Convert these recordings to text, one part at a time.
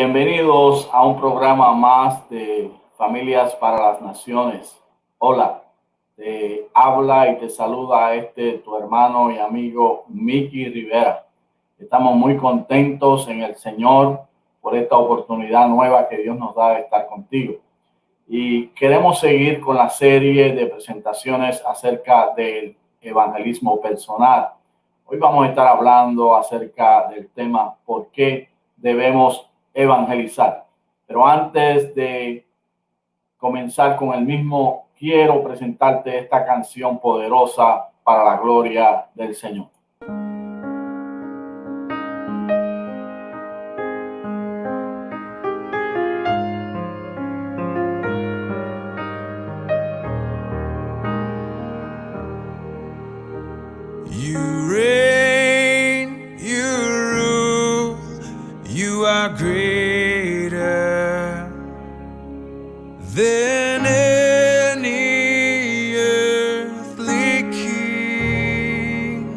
Bienvenidos a un programa más de Familias para las Naciones. Hola, te habla y te saluda tu hermano y amigo Mickey Rivera. Estamos muy contentos en el Señor por esta oportunidad nueva que Dios nos da de estar contigo. Y queremos seguir con la serie de presentaciones acerca del evangelismo personal. Hoy vamos a estar hablando acerca del tema ¿por qué debemos evangelizar? Pero antes de comenzar con el mismo, quiero presentarte esta canción poderosa para la gloria del Señor. You reign, you rule, you are greater than any earthly king.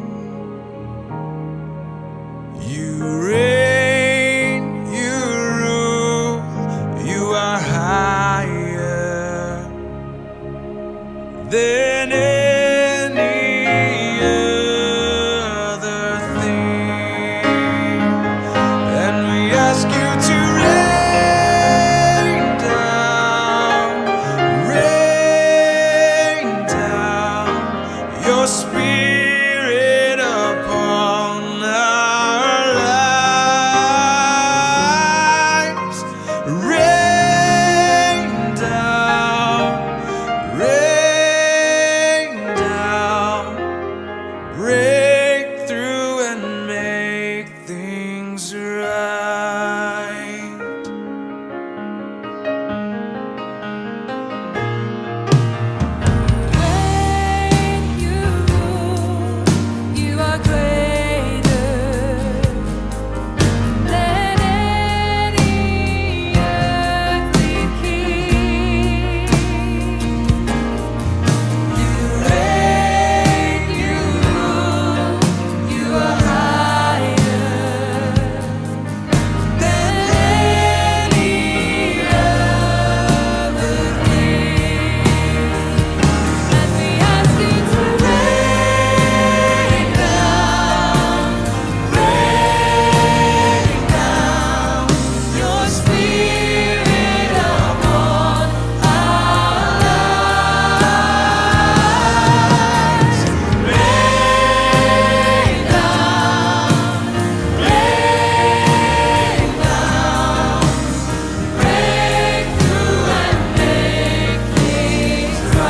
You reign, you rule, you are higher than any other thing, and we ask you to rain down your spirit upon our lives. Rain down, break through and make things right. When you rule, you are greater than any earthly king. You reign, you rule, you are higher than any other king. And we ask you to rain down your spirit upon our lives. Rain down, break through and make things right. Your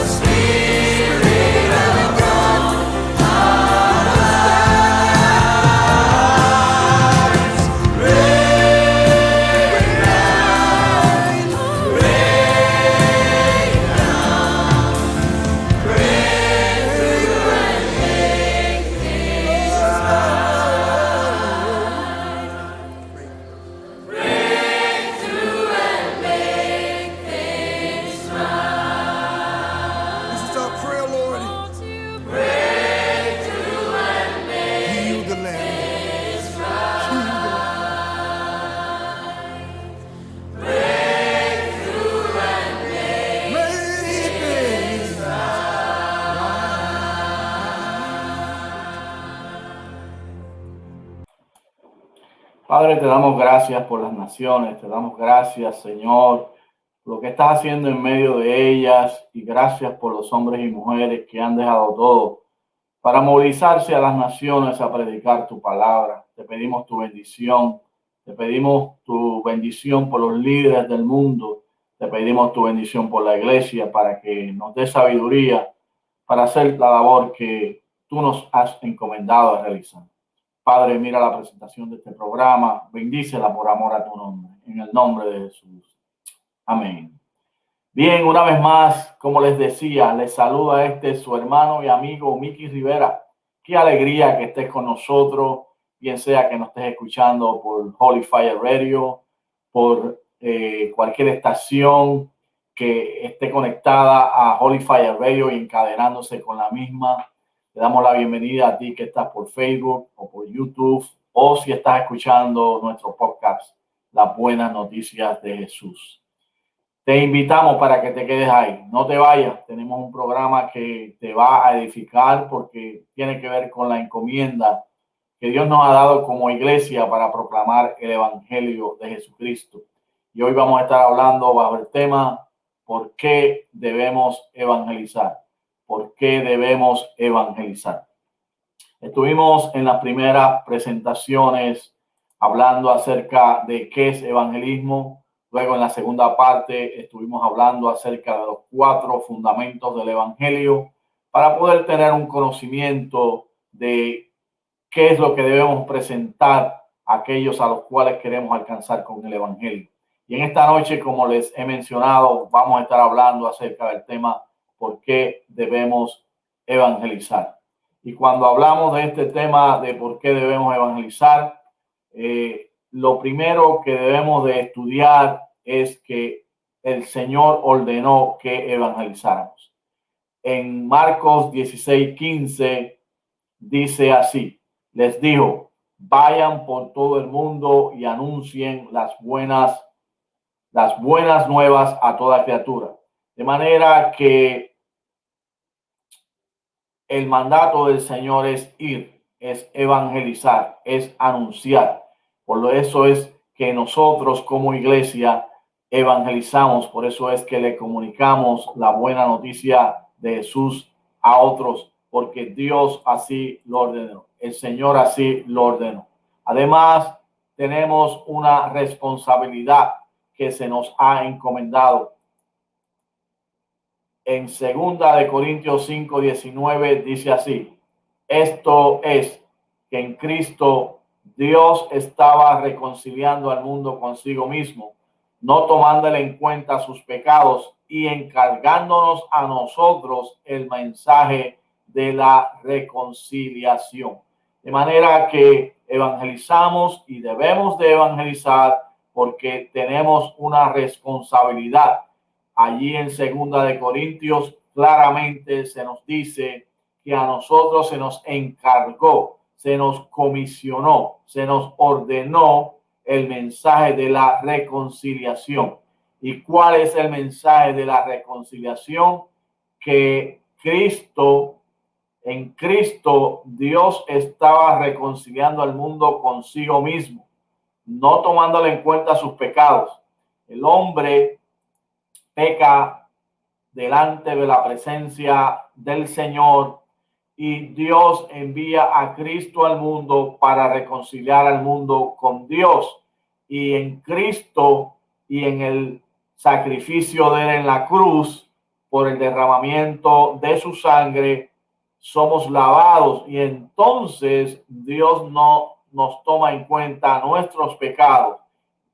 spirit upon our lives. This is our prayer, Lord. Heal the land. Make things Padre, te damos gracias por las naciones, te damos gracias, Señor, por lo que estás haciendo en medio de ellas y gracias por los hombres y mujeres que han dejado todo para movilizarse a las naciones a predicar tu palabra. Te pedimos tu bendición, te pedimos tu bendición por los líderes del mundo, te pedimos tu bendición por la iglesia para que nos dé sabiduría para hacer la labor que tú nos has encomendado a realizar. Padre, mira la presentación de este programa, bendícela por amor a tu nombre, en el nombre de Jesús. Amén. Bien, una vez más, como les decía, les saluda su hermano y amigo Mickey Rivera. Qué alegría que estés con nosotros, bien sea que nos estés escuchando por Holy Fire Radio, por cualquier estación que esté conectada a Holy Fire Radio y encadenándose con la misma. Le damos la bienvenida a ti que estás por Facebook o por YouTube, o si estás escuchando nuestro podcast, Las Buenas Noticias de Jesús. Te invitamos para que te quedes ahí. No te vayas. Tenemos un programa que te va a edificar porque tiene que ver con la encomienda que Dios nos ha dado como iglesia para proclamar el Evangelio de Jesucristo. Y hoy vamos a estar hablando bajo el tema ¿por qué debemos evangelizar? ¿Por qué debemos evangelizar? Estuvimos en las primeras presentaciones hablando acerca de qué es evangelismo. Luego en la segunda parte estuvimos hablando acerca de los 4 fundamentos del evangelio para poder tener un conocimiento de qué es lo que debemos presentar a aquellos a los cuales queremos alcanzar con el evangelio. Y en esta noche, como les he mencionado, vamos a estar hablando acerca del tema ¿por qué debemos evangelizar? Y cuando hablamos de este tema de por qué debemos evangelizar, lo primero que debemos de estudiar es que el Señor ordenó que evangelizáramos. En Marcos 16:15 dice así, les dijo, vayan por todo el mundo y anuncien las buenas nuevas a toda criatura. De manera que el mandato del Señor es ir, es evangelizar, es anunciar. Por eso es que nosotros como iglesia evangelizamos, por eso es que le comunicamos la buena noticia de Jesús a otros, porque Dios así lo ordenó, el Señor así lo ordenó. Además, tenemos una responsabilidad que se nos ha encomendado. En 2 Corintios 5:19 dice así, esto es que en Cristo Dios estaba reconciliando al mundo consigo mismo, no tomándole en cuenta sus pecados y encargándonos a nosotros el mensaje de la reconciliación. De manera que evangelizamos y debemos de evangelizar porque tenemos una responsabilidad. Allí en 2 Corintios claramente se nos dice que a nosotros se nos encargó, se nos comisionó, se nos ordenó el mensaje de la reconciliación. ¿Y cuál es el mensaje de la reconciliación? Que en Cristo, Dios estaba reconciliando al mundo consigo mismo, no tomándole en cuenta sus pecados. El hombre peca delante de la presencia del Señor y Dios envía a Cristo al mundo para reconciliar al mundo con Dios. Y en Cristo y en el sacrificio de él en la cruz, por el derramamiento de su sangre, somos lavados y entonces Dios no nos toma en cuenta nuestros pecados.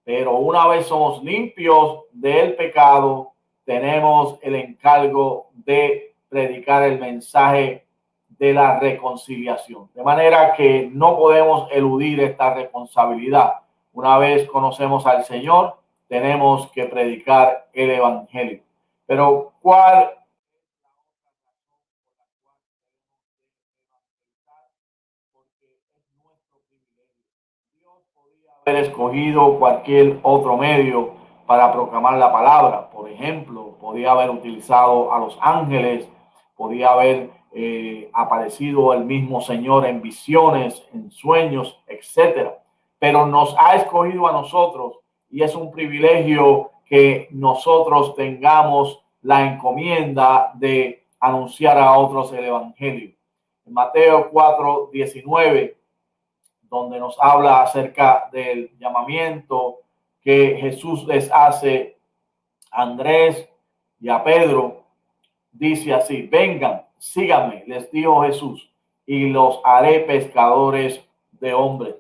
Pero una vez somos limpios del pecado, tenemos el encargo de predicar el mensaje de la reconciliación. De manera que no podemos eludir esta responsabilidad. Una vez conocemos al Señor, tenemos que predicar el evangelio. Pero ¿cuál haber escogido cualquier otro medio para proclamar la palabra? Por ejemplo, podía haber utilizado a los ángeles, podía haber aparecido el mismo Señor en visiones, en sueños, etcétera. Pero nos ha escogido a nosotros y es un privilegio que nosotros tengamos la encomienda de anunciar a otros el evangelio. En Mateo 4:19 donde nos habla acerca del llamamiento que Jesús les hace a Andrés y a Pedro. Dice así, vengan, síganme, les dijo Jesús, y los haré pescadores de hombres.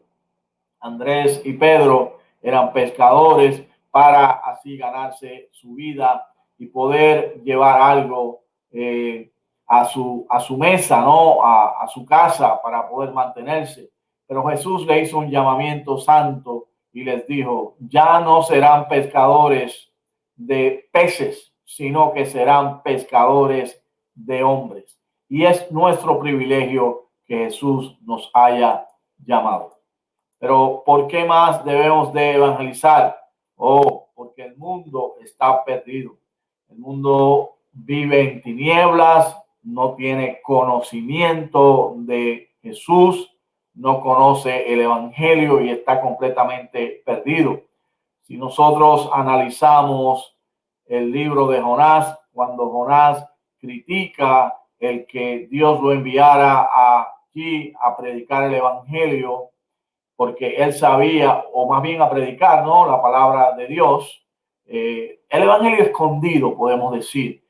Andrés y Pedro eran pescadores para así ganarse su vida y poder llevar algo a su mesa, ¿no? A su casa para poder mantenerse. Pero Jesús le hizo un llamamiento santo y les dijo, ya no serán pescadores de peces, sino que serán pescadores de hombres. Y es nuestro privilegio que Jesús nos haya llamado. Pero ¿por qué más debemos de evangelizar? Oh, porque el mundo está perdido. El mundo vive en tinieblas, no tiene conocimiento de Jesús, no conoce el evangelio y está completamente perdido. Si nosotros analizamos el libro de Jonás, cuando Jonás critica el que Dios lo enviara aquí a predicar el evangelio, porque él sabía, o más bien a predicar, ¿no?, la palabra de Dios, el evangelio escondido, podemos decir,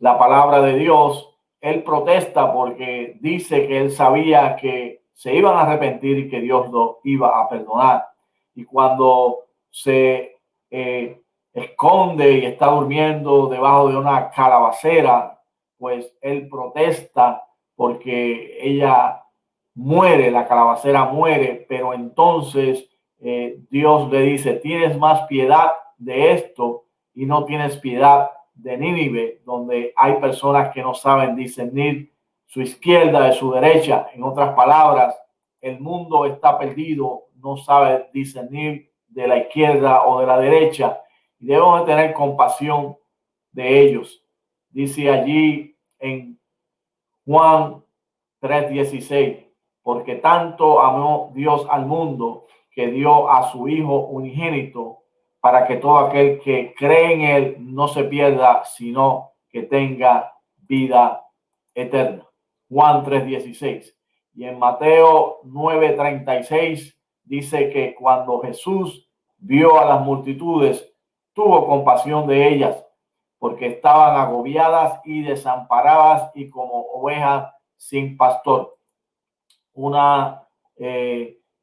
la palabra de Dios. Él protesta porque dice que él sabía que se iban a arrepentir y que Dios lo iba a perdonar. Y cuando se esconde y está durmiendo debajo de una calabacera, pues él protesta porque ella muere, la calabacera muere, pero entonces Dios le dice, tienes más piedad de esto y no tienes piedad de Nínive, donde hay personas que no saben discernir su izquierda de su derecha. En otras palabras, el mundo está perdido, no sabe discernir de la izquierda o de la derecha, y debemos de tener compasión de ellos. Dice allí en Juan 3:16, porque tanto amó Dios al mundo que dio a su Hijo unigénito, para que todo aquel que cree en él no se pierda, sino que tenga vida eterna. Juan 3:16. Y en Mateo 9:36 dice que cuando Jesús vio a las multitudes, tuvo compasión de ellas, porque estaban agobiadas y desamparadas y como ovejas sin pastor.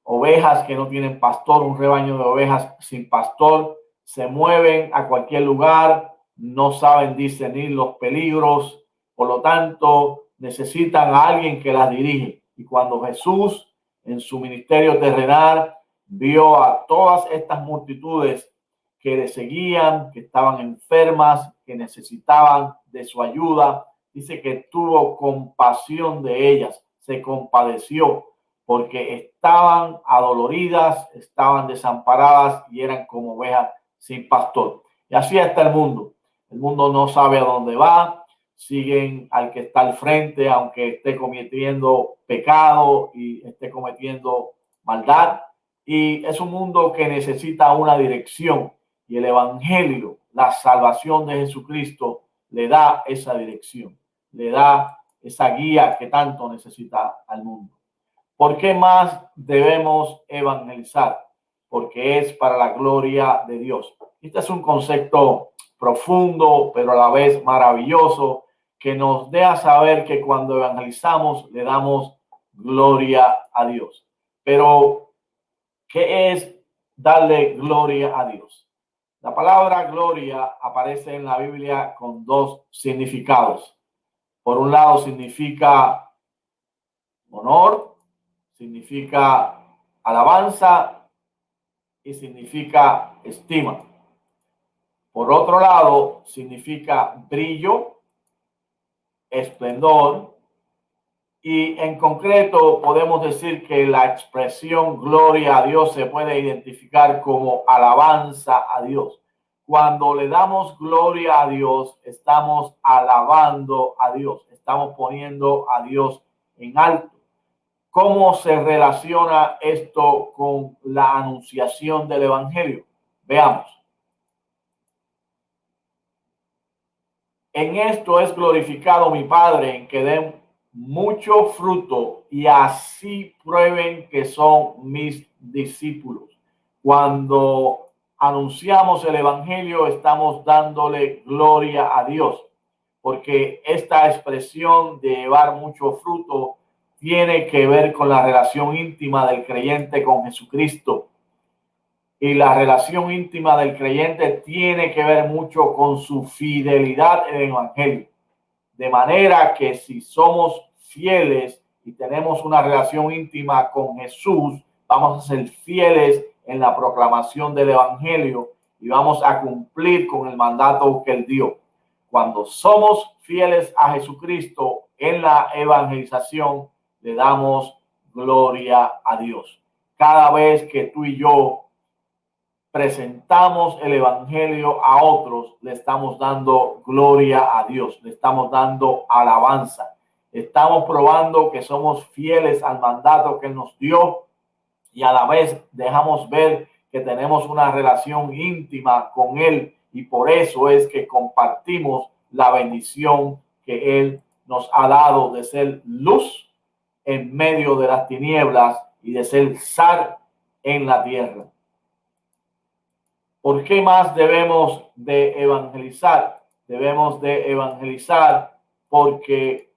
Ovejas que no tienen pastor, un rebaño de ovejas sin pastor, se mueven a cualquier lugar, no saben discernir los peligros, por lo tanto necesitan a alguien que las dirige. Y cuando Jesús en su ministerio terrenal vio a todas estas multitudes que le seguían, que estaban enfermas, que necesitaban de su ayuda, dice que tuvo compasión de ellas, se compadeció, porque estaban adoloridas, estaban desamparadas y eran como ovejas sin pastor. Y así está el mundo. El mundo no sabe a dónde va, siguen al que está al frente, aunque esté cometiendo pecado y esté cometiendo maldad. Y es un mundo que necesita una dirección, y el evangelio, la salvación de Jesucristo, le da esa dirección, le da esa guía que tanto necesita al mundo. ¿Por qué más debemos evangelizar? Porque es para la gloria de Dios. Este es un concepto profundo, pero a la vez maravilloso, que nos deja saber que cuando evangelizamos le damos gloria a Dios. Pero, ¿qué es darle gloria a Dios? La palabra gloria aparece en la Biblia con dos significados. Por un lado significa honor, significa alabanza y significa estima. Por otro lado significa brillo, esplendor, y en concreto podemos decir que la expresión gloria a Dios se puede identificar como alabanza a Dios. Cuando le damos gloria a Dios, estamos alabando a Dios, estamos poniendo a Dios en alto. ¿Cómo se relaciona esto con la anunciación del evangelio? Veamos. En esto es glorificado mi Padre, en que den mucho fruto y así prueben que son mis discípulos. Cuando anunciamos el evangelio, estamos dándole gloria a Dios, porque esta expresión de llevar mucho fruto tiene que ver con la relación íntima del creyente con Jesucristo. Y la relación íntima del creyente tiene que ver mucho con su fidelidad en el evangelio. De manera que si somos fieles y tenemos una relación íntima con Jesús, vamos a ser fieles en la proclamación del evangelio, y vamos a cumplir con el mandato que Él dio. Cuando somos fieles a Jesucristo en la evangelización, le damos gloria a Dios. Cada vez que tú y yo presentamos el evangelio a otros, le estamos dando gloria a Dios, le estamos dando alabanza. Estamos probando que somos fieles al mandato que Él nos dio y a la vez dejamos ver que tenemos una relación íntima con Él y por eso es que compartimos la bendición que Él nos ha dado de ser luz en medio de las tinieblas y de ser sal en la tierra. ¿Por qué más debemos de evangelizar? Debemos de evangelizar porque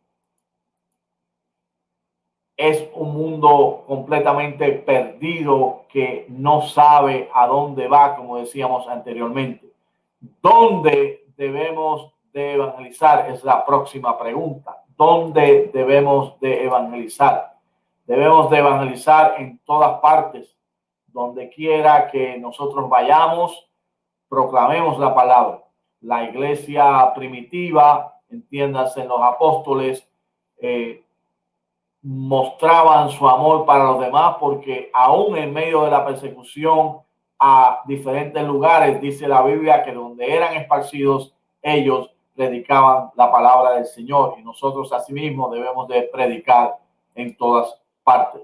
es un mundo completamente perdido que no sabe a dónde va, como decíamos anteriormente. ¿Dónde debemos de evangelizar? Es la próxima pregunta. ¿Dónde debemos de evangelizar? Debemos de evangelizar en todas partes, donde quiera que nosotros vayamos, proclamemos la palabra. La iglesia primitiva, entiéndase, los apóstoles, mostraban su amor para los demás porque aún en medio de la persecución a diferentes lugares, dice la Biblia que donde eran esparcidos, ellos predicaban la palabra del Señor y nosotros asimismo debemos de predicar en todas partes.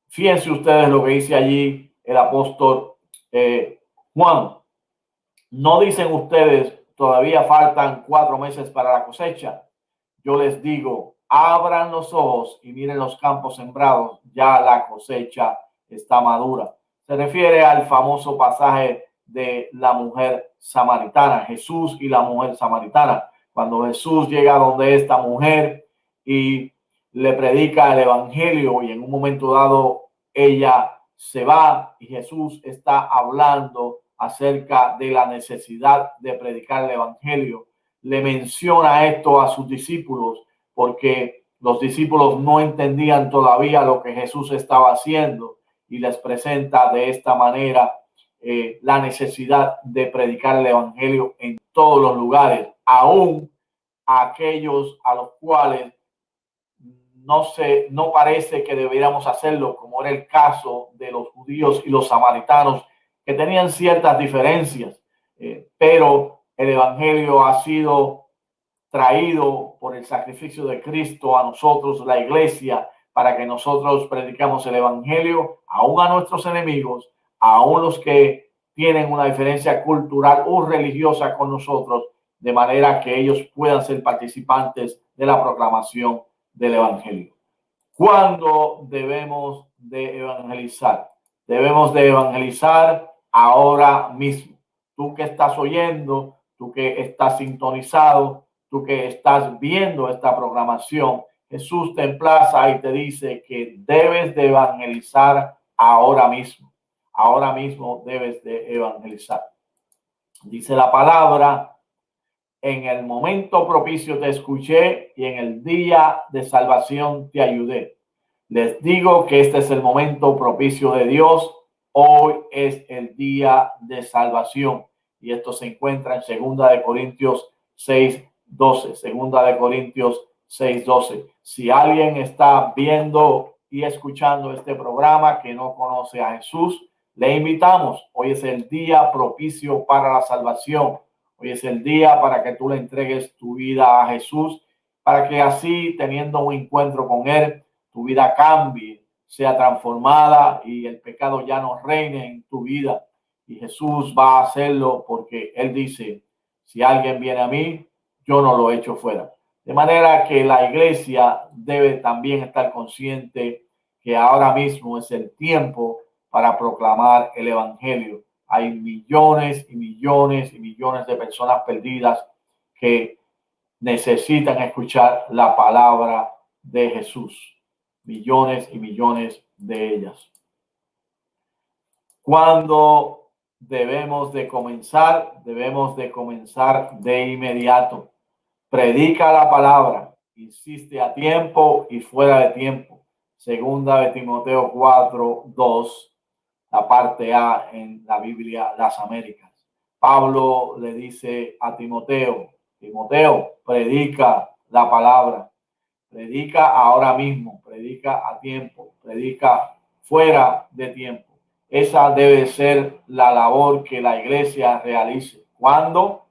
Fíjense ustedes lo que dice allí el apóstol Juan. ¿No dicen ustedes todavía faltan 4 meses para la cosecha? Yo les digo, abran los ojos y miren los campos sembrados, ya la cosecha está madura. Se refiere al famoso pasaje de la mujer samaritana, Jesús y la mujer samaritana. Cuando Jesús llega donde esta mujer y le predica el evangelio y en un momento dado ella se va y Jesús está hablando acerca de la necesidad de predicar el evangelio. Le menciona esto a sus discípulos porque los discípulos no entendían todavía lo que Jesús estaba haciendo y les presenta de esta manera la necesidad de predicar el evangelio en todos los lugares, aún a aquellos a los cuales no parece que deberíamos hacerlo, como era el caso de los judíos y los samaritanos, que tenían ciertas diferencias, pero el evangelio ha sido traído por el sacrificio de Cristo a nosotros, la iglesia, para que nosotros predicamos el evangelio aún a nuestros enemigos, aún los que tienen una diferencia cultural o religiosa con nosotros, de manera que ellos puedan ser participantes de la proclamación del evangelio. ¿Cuándo debemos de evangelizar? Debemos de evangelizar ahora mismo. Tú que estás oyendo, tú que estás sintonizado, tú que estás viendo esta programación, Jesús te emplaza y te dice que debes de evangelizar ahora mismo. Ahora mismo debes de evangelizar. Dice la palabra, en el momento propicio te escuché y en el día de salvación te ayudé. Les digo que este es el momento propicio de Dios. Hoy es el día de salvación. Y esto se encuentra en 2 Corintios 6:12. 2 Corintios 6:12. Si alguien está viendo y escuchando este programa que no conoce a Jesús, le invitamos. Hoy es el día propicio para la salvación. Hoy es el día para que tú le entregues tu vida a Jesús, para que así, teniendo un encuentro con Él, tu vida cambie, sea transformada y el pecado ya no reine en tu vida. Y Jesús va a hacerlo porque Él dice, si alguien viene a mí, yo no lo echo fuera. De manera que la iglesia debe también estar consciente que ahora mismo es el tiempo para proclamar el evangelio. Hay millones y millones y millones de personas perdidas que necesitan escuchar la palabra de Jesús. Millones y millones de ellas. Cuando debemos de comenzar de inmediato. Predica la palabra, insiste a tiempo y fuera de tiempo. 2 Timoteo 4:2, la parte A en la Biblia Las Américas. Pablo le dice a Timoteo, Timoteo, predica la palabra, predica ahora mismo, predica a tiempo, predica fuera de tiempo. Esa debe ser la labor que la iglesia realice. ¿Cuándo?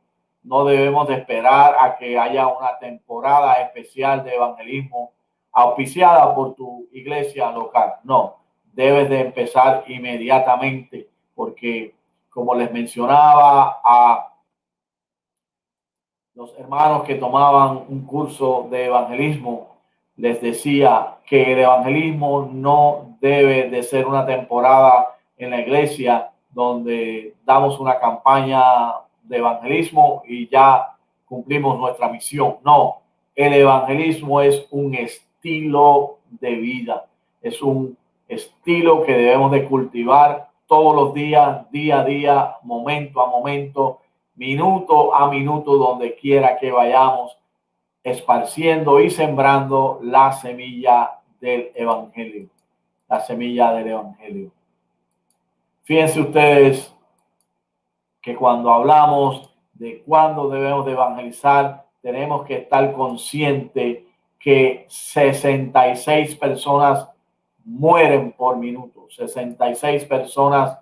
No debemos de esperar a que haya una temporada especial de evangelismo auspiciada por tu iglesia local. No, debes de empezar inmediatamente porque, como les mencionaba a los hermanos que tomaban un curso de evangelismo, les decía que el evangelismo no debe de ser una temporada en la iglesia donde damos una campaña de evangelismo y ya cumplimos nuestra misión. No, el evangelismo es un estilo de vida, es un estilo que debemos de cultivar todos los días, día a día, momento a momento, minuto a minuto, donde quiera que vayamos, esparciendo y sembrando la semilla del evangelio, la semilla del evangelio. Fíjense ustedes que cuando hablamos de cuándo debemos de evangelizar, tenemos que estar conscientes que 66 personas mueren por minuto. 66 personas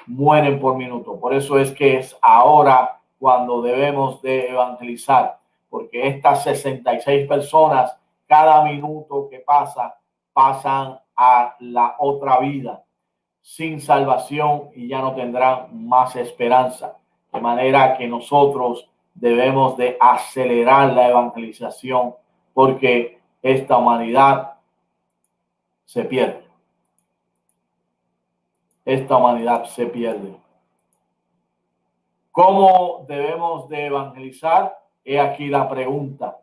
mueren por minuto. Por eso es que es ahora cuando debemos de evangelizar, porque estas 66 personas, cada minuto que pasa, pasan a la otra vida sin salvación y ya no tendrán más esperanza. De manera que nosotros debemos de acelerar la evangelización porque esta humanidad se pierde. Esta humanidad se pierde. ¿Cómo debemos de evangelizar? He aquí la pregunta.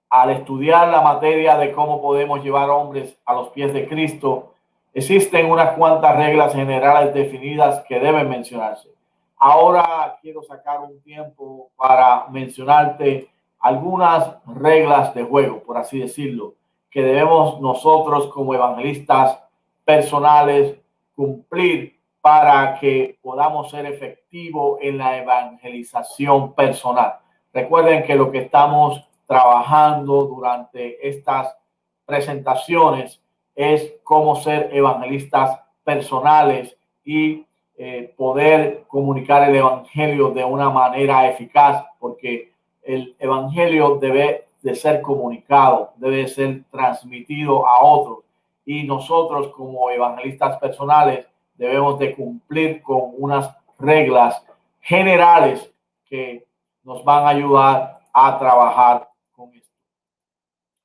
Al estudiar la materia de cómo podemos llevar hombres a los pies de Cristo, existen unas cuantas reglas generales definidas que deben mencionarse. Ahora quiero sacar un tiempo para mencionarte algunas reglas de juego, por así decirlo, que debemos nosotros como evangelistas personales cumplir para que podamos ser efectivos en la evangelización personal. Recuerden que lo que estamos trabajando durante estas presentaciones es cómo ser evangelistas personales y poder comunicar el evangelio de una manera eficaz, porque el evangelio debe de ser comunicado, debe de ser transmitido a otros, y nosotros como evangelistas personales debemos de cumplir con unas reglas generales que nos van a ayudar a trabajar con esto.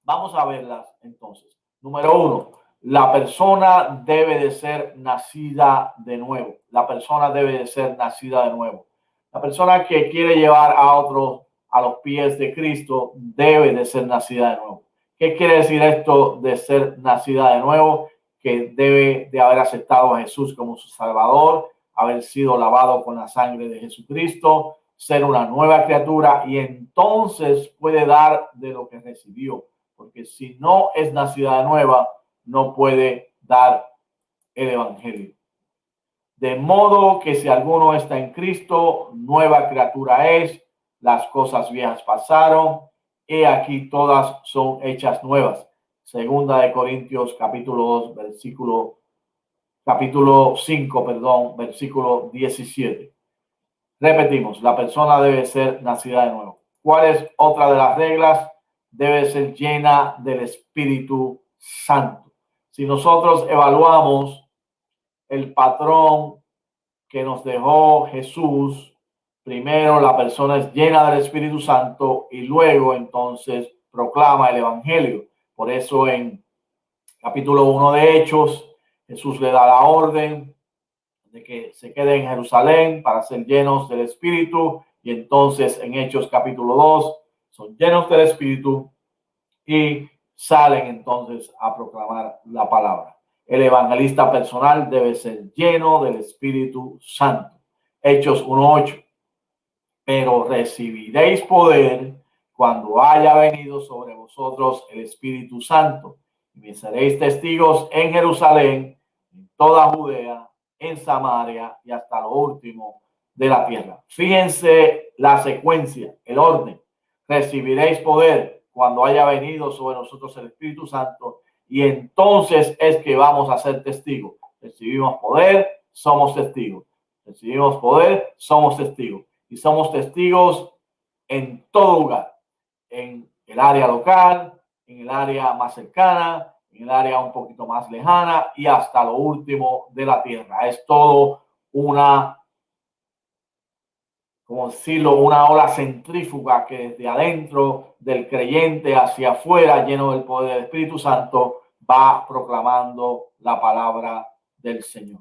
Vamos a verlas entonces. Número 1, la persona debe de ser nacida de nuevo. La persona debe de ser nacida de nuevo. La persona que quiere llevar a otros a los pies de Cristo debe de ser nacida de nuevo. ¿Qué quiere decir esto de ser nacida de nuevo? Que debe de haber aceptado a Jesús como su Salvador, haber sido lavado con la sangre de Jesucristo, ser una nueva criatura, y entonces puede dar de lo que recibió. Porque si no es nacida de nueva, no puede dar el evangelio. De modo que si alguno está en Cristo, nueva criatura es, las cosas viejas pasaron, he aquí todas son hechas nuevas. Segunda de Corintios capítulo 2, capítulo 5, versículo 17. Repetimos, la persona debe ser nacida de nuevo. ¿Cuál es otra de las reglas? Debe ser llena del Espíritu Santo. Si nosotros evaluamos el patrón que nos dejó Jesús, primero la persona es llena del Espíritu Santo y luego entonces proclama el Evangelio. Por eso en capítulo 1 de Hechos, Jesús le da la orden de que se quede en Jerusalén para ser llenos del Espíritu, y entonces en Hechos capítulo 2 son llenos del Espíritu y salen entonces a proclamar la palabra. El evangelista personal debe ser lleno del Espíritu Santo. Hechos 1:8. Pero recibiréis poder cuando haya venido sobre vosotros el Espíritu Santo, y me seréis testigos en Jerusalén, en toda Judea, en Samaria y hasta lo último de la tierra. Fíjense la secuencia, el orden. Recibiréis poder cuando haya venido sobre nosotros el Espíritu Santo, y entonces es que vamos a ser testigos. Recibimos poder, somos testigos. Recibimos poder, somos testigos. Y somos testigos en todo lugar, en el área local, en el área más cercana, en el área un poquito más lejana y hasta lo último de la tierra. Es todo una, como decirlo, una ola centrífuga que desde adentro del creyente hacia afuera, lleno del poder del Espíritu Santo, va proclamando la palabra del Señor.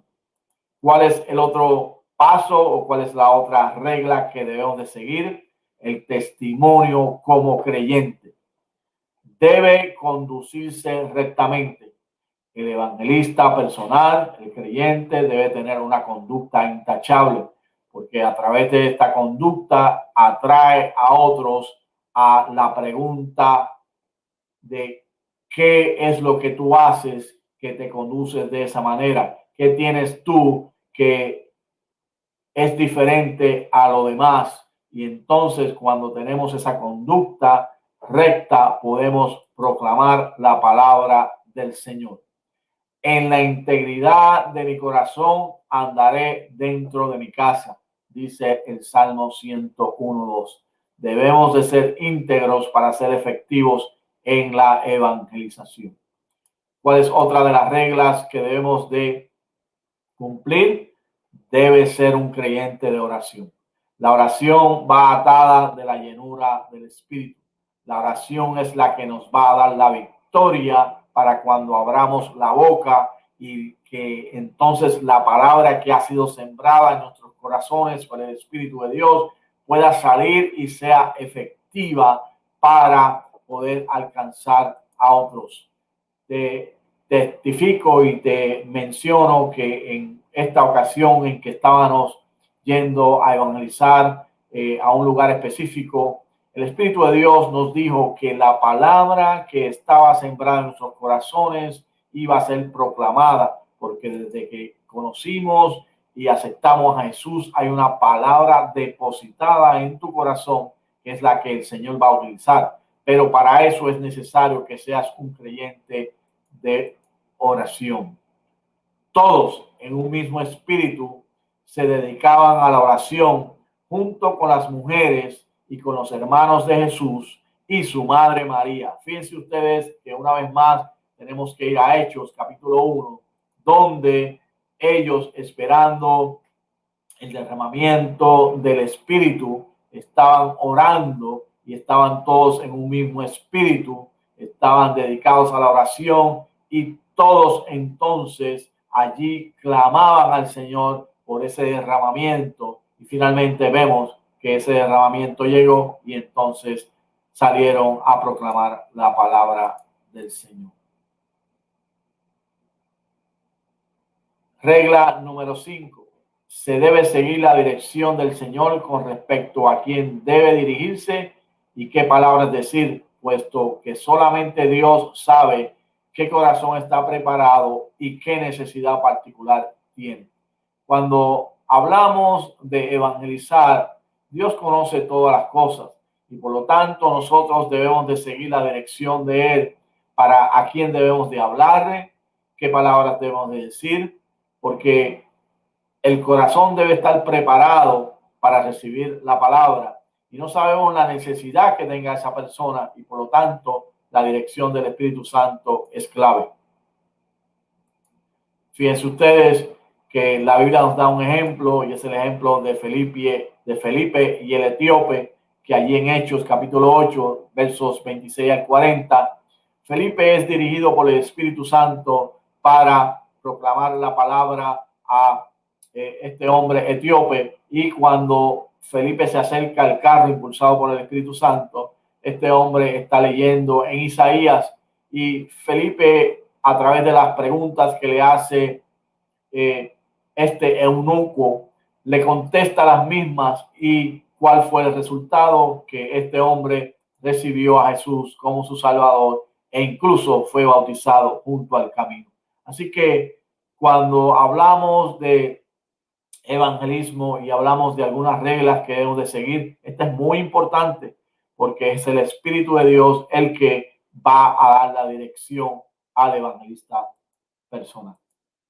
¿Cuál es el otro paso o cuál es la otra regla que debemos de seguir? El testimonio como creyente debe conducirse rectamente. El evangelista personal, el creyente, debe tener una conducta intachable, porque a través de esta conducta atrae a otros a la pregunta de qué es lo que tú haces que te conduces de esa manera, qué tienes tú que es diferente a lo demás. Y entonces cuando tenemos esa conducta recta podemos proclamar la palabra del Señor. En la integridad de mi corazón andaré dentro de mi casa, dice el Salmo 101:2. Debemos de ser íntegros para ser efectivos en la evangelización. ¿Cuál es otra de las reglas que debemos de cumplir? Debe ser un creyente de oración. La oración va atada de la llenura del Espíritu. La oración es la que nos va a dar la victoria para cuando abramos la boca y que entonces la palabra que ha sido sembrada en nuestros corazones por el Espíritu de Dios pueda salir y sea efectiva para poder alcanzar a otros. Te testifico y te menciono que en esta ocasión en que estábamos yendo a evangelizar a un lugar específico, el Espíritu de Dios nos dijo que la palabra que estaba sembrada en nuestros corazones iba a ser proclamada, porque desde que conocimos y aceptamos a Jesús, hay una palabra depositada en tu corazón que es la que el Señor va a utilizar. Pero para eso es necesario que seas un creyente de oración. Todos en un mismo espíritu se dedicaban a la oración junto con las mujeres y con los hermanos de Jesús y su madre María. Fíjense ustedes que una vez más tenemos que ir a Hechos capítulo 1, donde ellos, esperando el derramamiento del Espíritu, estaban orando y estaban todos en un mismo espíritu, estaban dedicados a la oración y todos entonces allí clamaban al Señor por ese derramamiento y finalmente vemos que ese derramamiento llegó y entonces salieron a proclamar la palabra del Señor. Regla número 5. Se debe seguir la dirección del Señor con respecto a quién debe dirigirse y qué palabras decir, puesto que solamente Dios sabe qué corazón está preparado y qué necesidad particular tiene. Cuando hablamos de evangelizar, Dios conoce todas las cosas y por lo tanto nosotros debemos de seguir la dirección de Él para a quién debemos de hablarle, qué palabras debemos de decir, porque el corazón debe estar preparado para recibir la palabra y no sabemos la necesidad que tenga esa persona y por lo tanto la dirección del Espíritu Santo es clave. Fíjense ustedes que la Biblia nos da un ejemplo y es el ejemplo de Felipe y el etíope, que allí en Hechos capítulo 8 versos 26 al 40, Felipe es dirigido por el Espíritu Santo para proclamar la palabra a este hombre etíope, y cuando Felipe se acerca al carro impulsado por el Espíritu Santo, este hombre está leyendo en Isaías y Felipe, a través de las preguntas que le hace este eunuco, le contesta las mismas. ¿Y cuál fue el resultado? Que este hombre recibió a Jesús como su Salvador e incluso fue bautizado junto al camino. Así que cuando hablamos de evangelismo y hablamos de algunas reglas que debemos de seguir. Esta es muy importante porque es el Espíritu de Dios el que va a dar la dirección al evangelista personal.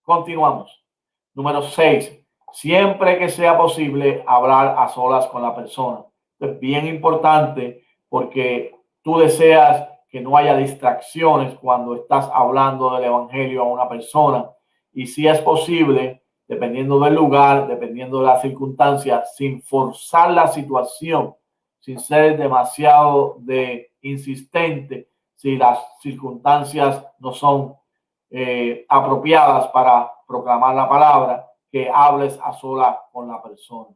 Continuamos. Número 6. Siempre que sea posible hablar a solas con la persona. Esto es bien importante porque tú deseas que no haya distracciones cuando estás hablando del evangelio a una persona. Y si es posible, dependiendo del lugar, dependiendo de las circunstancias, sin forzar la situación, sin ser demasiado insistente, si las circunstancias no son apropiadas para proclamar la palabra, que hables a sola con la persona.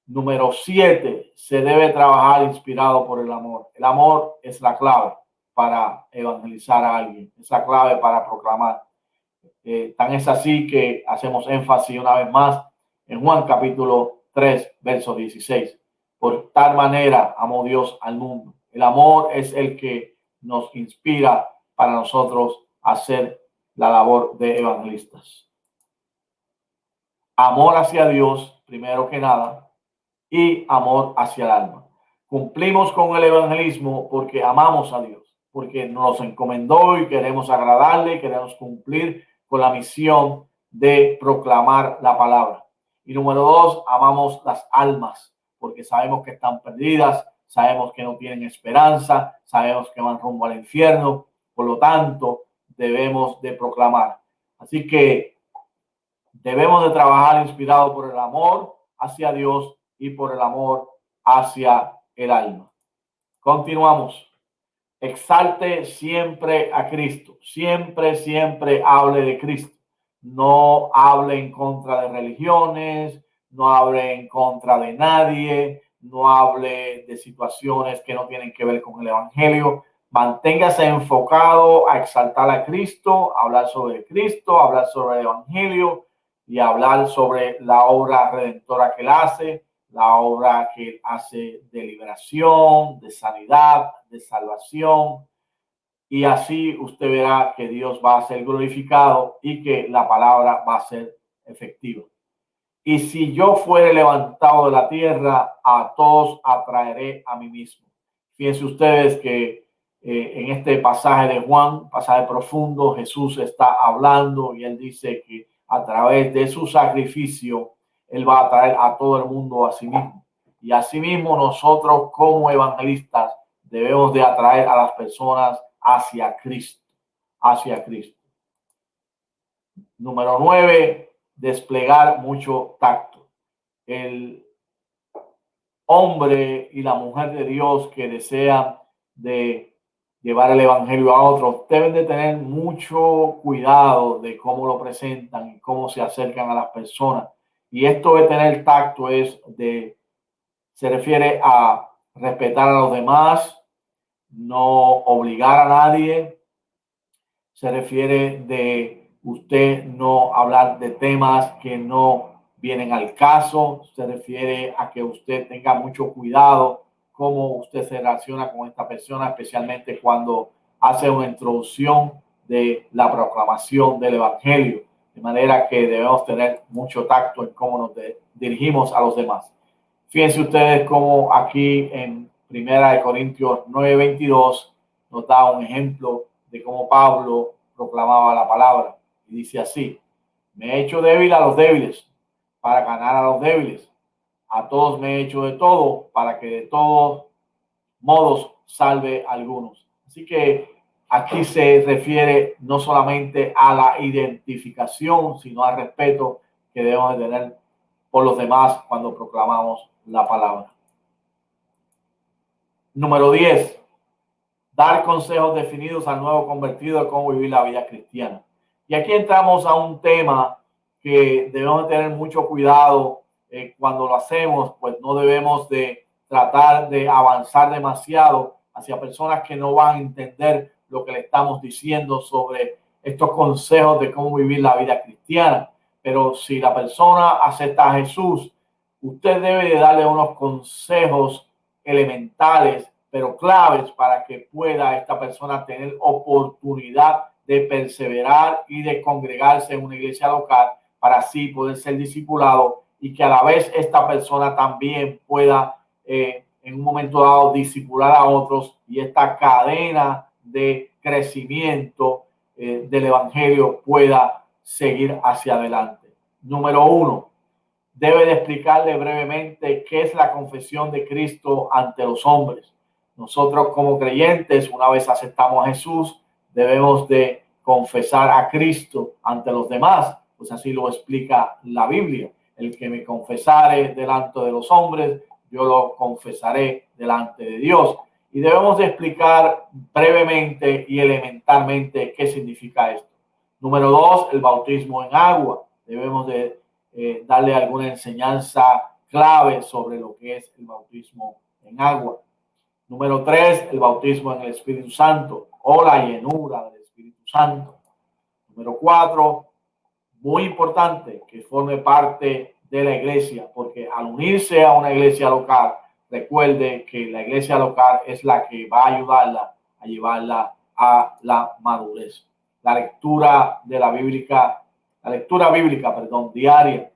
Número 7, se debe trabajar inspirado por el amor. El amor es la clave para evangelizar a alguien, es la clave para proclamar. Tan es así que hacemos énfasis una vez más en Juan capítulo 3, verso 16. Por tal manera amó Dios al mundo. El amor es el que nos inspira para nosotros hacer la labor de evangelistas. Amor hacia Dios, primero que nada, y amor hacia el alma. Cumplimos con el evangelismo porque amamos a Dios, porque nos encomendó y queremos agradarle, queremos cumplir con la misión de proclamar la palabra. Y número 2, amamos las almas, porque sabemos que están perdidas, sabemos que no tienen esperanza, sabemos que van rumbo al infierno, por lo tanto, debemos de proclamar. Así que debemos de trabajar inspirado por el amor hacia Dios y por el amor hacia el alma. Continuamos. Exalte siempre a Cristo. Siempre, siempre hable de Cristo. No hable en contra de religiones, no hable en contra de nadie, no hable de situaciones que no tienen que ver con el evangelio. Manténgase enfocado a exaltar a Cristo, hablar sobre Cristo, hablar sobre el evangelio y hablar sobre la obra redentora que él hace, la obra que él hace de liberación, de sanidad, de salvación. Y así usted verá que Dios va a ser glorificado y que la palabra va a ser efectiva. Y si yo fuere levantado de la tierra, a todos atraeré a mí mismo. Fíjense ustedes que en este pasaje de Juan, pasaje profundo, Jesús está hablando y él dice que a través de su sacrificio, él va a traer a todo el mundo a sí mismo. Y asimismo nosotros como evangelistas debemos de atraer a las personas hacia Cristo, hacia Cristo. Número 9, desplegar mucho tacto. El hombre y la mujer de Dios que desean de llevar el evangelio a otros deben de tener mucho cuidado de cómo lo presentan y cómo se acercan a las personas. Y esto de tener tacto se refiere a respetar a los demás, no obligar a nadie. Se refiere de usted no hablar de temas que no vienen al caso. Se refiere a que usted tenga mucho cuidado cómo usted se relaciona con esta persona, especialmente cuando hace una introducción de la proclamación del evangelio. De manera que debemos tener mucho tacto en cómo nos dirigimos a los demás. Fíjense ustedes cómo aquí en 1 Corintios 9:22 nos da un ejemplo de cómo Pablo proclamaba la palabra. Y dice así: me he hecho débil a los débiles para ganar a los débiles. A todos me he hecho de todo para que de todos modos salve a algunos. Así que aquí se refiere no solamente a la identificación, sino al respeto que debemos de tener por los demás cuando proclamamos la palabra. Número 10. Dar consejos definidos al nuevo convertido de cómo vivir la vida cristiana. Y aquí entramos a un tema que debemos tener mucho cuidado cuando lo hacemos, pues no debemos de tratar de avanzar demasiado hacia personas que no van a entender lo que le estamos diciendo sobre estos consejos de cómo vivir la vida cristiana. Pero si la persona acepta a Jesús, usted debe de darle unos consejos elementales pero claves para que pueda esta persona tener oportunidad de perseverar y de congregarse en una iglesia local para así poder ser discipulado y que a la vez esta persona también pueda en un momento dado discipular a otros y esta cadena de crecimiento del evangelio pueda seguir hacia adelante. Número 1, debe de explicarle brevemente qué es la confesión de Cristo ante los hombres. Nosotros como creyentes, una vez aceptamos a Jesús, debemos de confesar a Cristo ante los demás, pues así lo explica la Biblia. El que me confesare delante de los hombres, yo lo confesaré delante de Dios. Y debemos de explicar brevemente y elementalmente qué significa esto. Número 2, el bautismo en agua. Debemos de darle alguna enseñanza clave sobre lo que es el bautismo en agua. Número 3, el bautismo en el Espíritu Santo o la llenura del Espíritu Santo. Número 4, muy importante que forme parte de la iglesia, porque al unirse a una iglesia local, recuerde que la iglesia local es la que va a ayudarla a llevarla a la madurez. La lectura bíblica, diaria,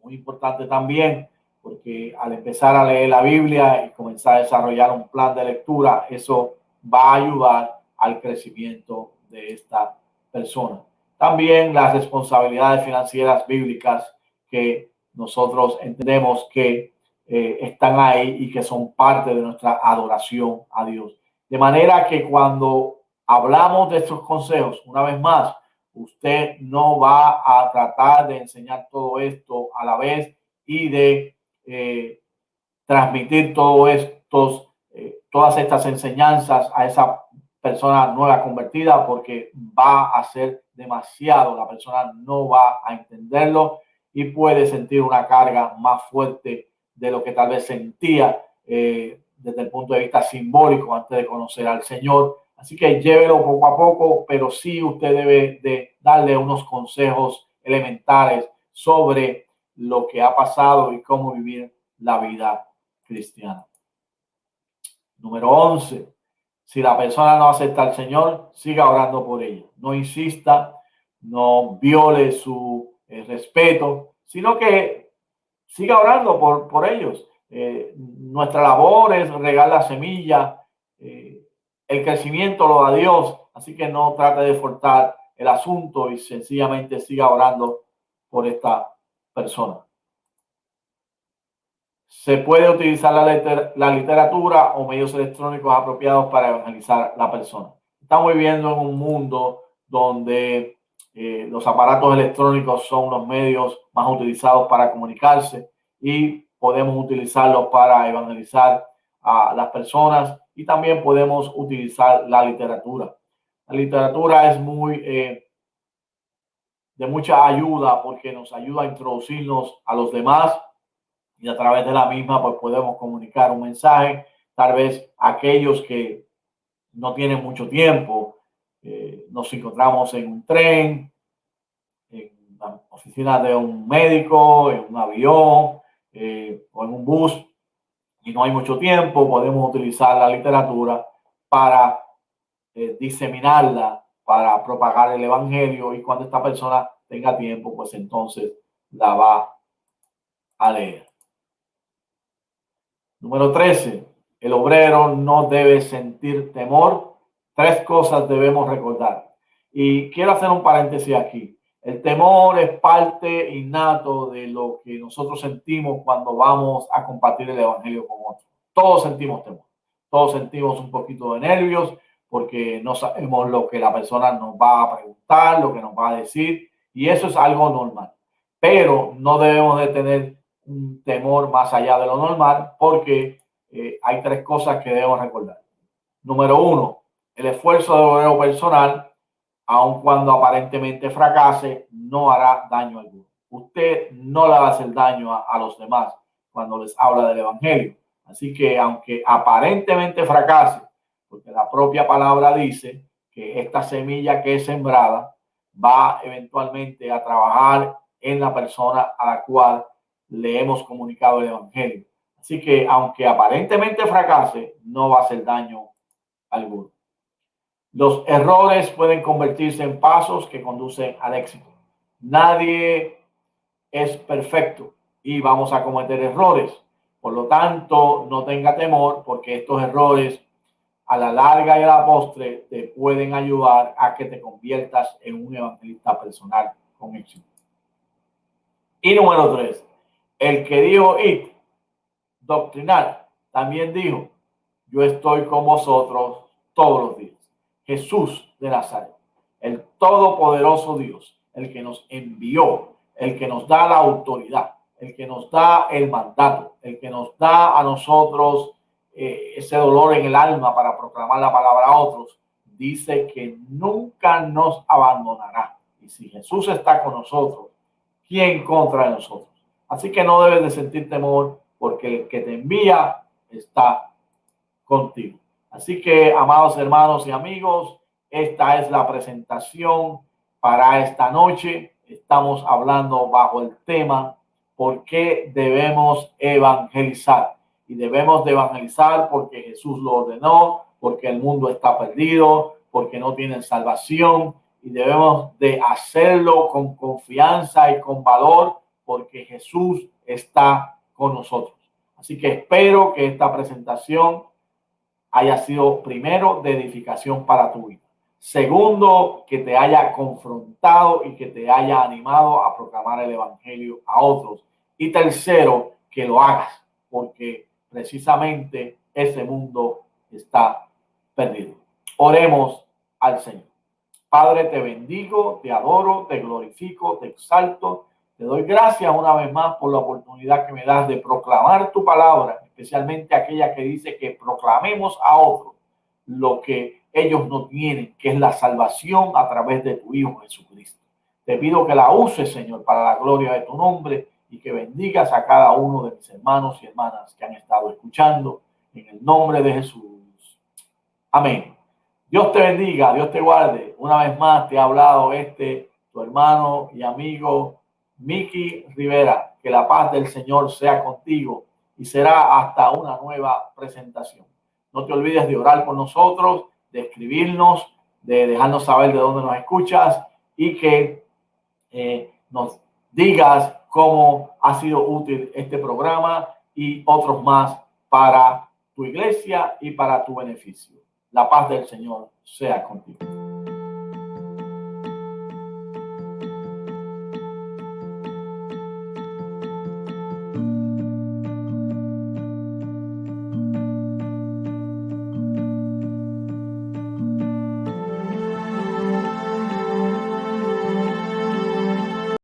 muy importante también, porque al empezar a leer la Biblia y comenzar a desarrollar un plan de lectura, eso va a ayudar al crecimiento de esta persona. También las responsabilidades financieras bíblicas que nosotros entendemos que están ahí y que son parte de nuestra adoración a Dios. De manera que cuando hablamos de estos consejos, una vez más, usted no va a tratar de enseñar todo esto a la vez y de transmitir todas estas enseñanzas a esa persona nueva convertida, porque va a ser demasiado, la persona no va a entenderlo y puede sentir una carga más fuerte de lo que tal vez sentía desde el punto de vista simbólico antes de conocer al Señor. Así que llévelo poco a poco, pero sí usted debe de darle unos consejos elementales sobre lo que ha pasado y cómo vivir la vida cristiana. Número 11. Si la persona no acepta al Señor, siga orando por ella. No insista, no viole su respeto, sino que siga orando por ellos. Nuestra labor es regar la semilla. El crecimiento lo da Dios, así que no trate de forzar el asunto y sencillamente siga orando por esta persona. Se puede utilizar la literatura o medios electrónicos apropiados para evangelizar la persona. Estamos viviendo en un mundo donde los aparatos electrónicos son los medios más utilizados para comunicarse y podemos utilizarlos para evangelizar a las personas y también podemos utilizar la literatura. La literatura es de mucha ayuda porque nos ayuda a introducirnos a los demás y a través de la misma pues podemos comunicar un mensaje. Tal vez aquellos que no tienen mucho tiempo, nos encontramos en un tren, en la oficina de un médico, en un avión o en un bus y no hay mucho tiempo, podemos utilizar la literatura para diseminarla, para propagar el evangelio y cuando esta persona tenga tiempo, pues entonces la va a leer. Número 13. El obrero no debe sentir temor. 3 cosas debemos recordar. Y quiero hacer un paréntesis aquí. El temor es parte innato de lo que nosotros sentimos cuando vamos a compartir el evangelio con otros. Todos sentimos temor. Todos sentimos un poquito de nervios porque no sabemos lo que la persona nos va a preguntar, lo que nos va a decir. Y eso es algo normal. Pero no debemos de tener un temor más allá de lo normal porque hay 3 cosas que debemos recordar. Número 1, el esfuerzo de obrero personal, aun cuando aparentemente fracase, no hará daño alguno. Usted no le va a hacer daño a los demás cuando les habla del evangelio. Así que aunque aparentemente fracase, porque la propia palabra dice que esta semilla que es sembrada va eventualmente a trabajar en la persona a la cual le hemos comunicado el evangelio. Así que aunque aparentemente fracase, no va a hacer daño alguno. Los errores pueden convertirse en pasos que conducen al éxito. Nadie es perfecto y vamos a cometer errores. Por lo tanto, no tenga temor, porque estos errores a la larga y a la postre te pueden ayudar a que te conviertas en un evangelista personal con éxito. Y número 3, el que dijo id, doctrinar, también dijo, yo estoy con vosotros todos los días. Jesús de Nazaret, el todopoderoso Dios, el que nos envió, el que nos da la autoridad, el que nos da el mandato, el que nos da a nosotros ese dolor en el alma para proclamar la palabra a otros, dice que nunca nos abandonará. Y si Jesús está con nosotros, ¿quién contra nosotros? Así que no debes de sentir temor, porque el que te envía está contigo. Así que, amados hermanos y amigos, esta es la presentación para esta noche. Estamos hablando bajo el tema ¿por qué debemos evangelizar? Y debemos de evangelizar porque Jesús lo ordenó, porque el mundo está perdido, porque no tienen salvación, y debemos de hacerlo con confianza y con valor, porque Jesús está con nosotros. Así que espero que esta presentación haya sido, primero, de edificación para tu vida. Segundo, que te haya confrontado y que te haya animado a proclamar el evangelio a otros. Y tercero, que lo hagas, porque precisamente ese mundo está perdido. Oremos al Señor. Padre, te bendigo, te adoro, te glorifico, te exalto. Te doy gracias una vez más por la oportunidad que me das de proclamar tu palabra, especialmente aquella que dice que proclamemos a otros lo que ellos no tienen, que es la salvación a través de tu Hijo Jesucristo. Te pido que la uses, Señor, para la gloria de tu nombre, y que bendigas a cada uno de mis hermanos y hermanas que han estado escuchando, en el nombre de Jesús. Amén. Dios te bendiga, Dios te guarde. Una vez más te ha hablado tu hermano y amigo Miki Rivera. Que la paz del Señor sea contigo, y será hasta una nueva presentación. No te olvides de orar por nosotros, de escribirnos, de dejarnos saber de dónde nos escuchas, y que nos digas cómo ha sido útil este programa y otros más para tu iglesia y para tu beneficio. La paz del Señor sea contigo.